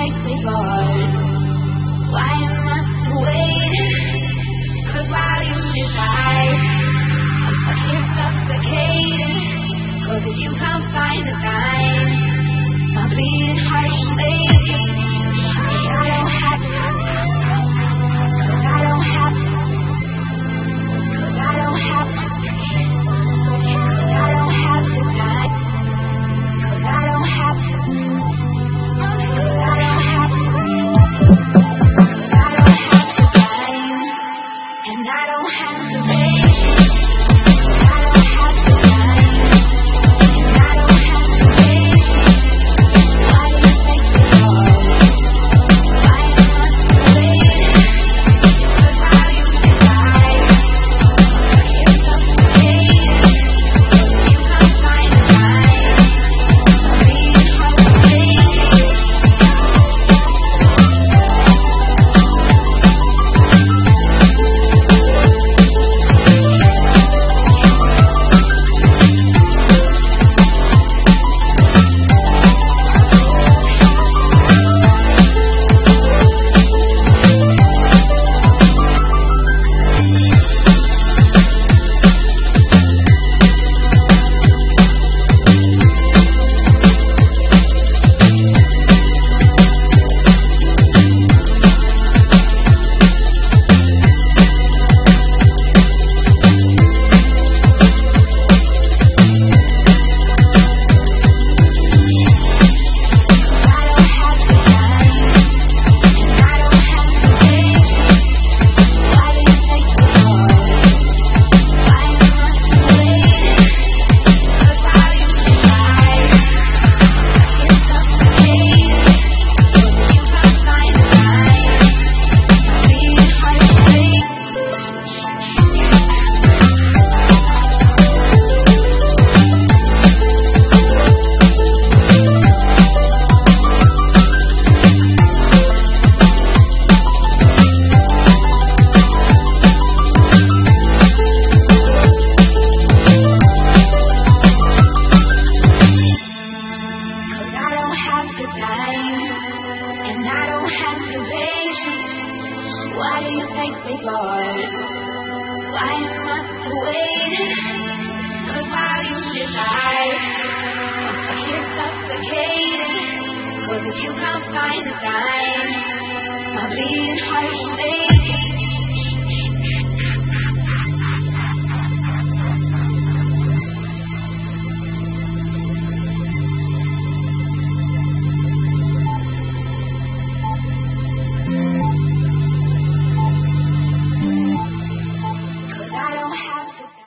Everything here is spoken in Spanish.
take me forward? Why must I wait? 'Cause while you decide, I'm stuck here suffocating. 'Cause if you can't find the time, my bleeding heart is shaking. 'Cause I don't have time. 'Cause I don't have time. 'Cause I don't have time. 'Cause I don't have the time. 'Cause I don't have time. 'Cause I don't have time. 'Cause I don't have the time. And I don't have the patience. 'Cause I don't have the time. And I don't have the patience. Why do you take me forward? Why must I wait? 'Cause while you decide, I'm suffocating. 'Cause you can't find the time. My bleeding heart is shaking. And I don't have the patience. Why do you take me forward? Why must I wait? 'Cause while you decide, I'm stuck here suffocating. 'Cause if you can't find the time, my bleeding heart is shaking.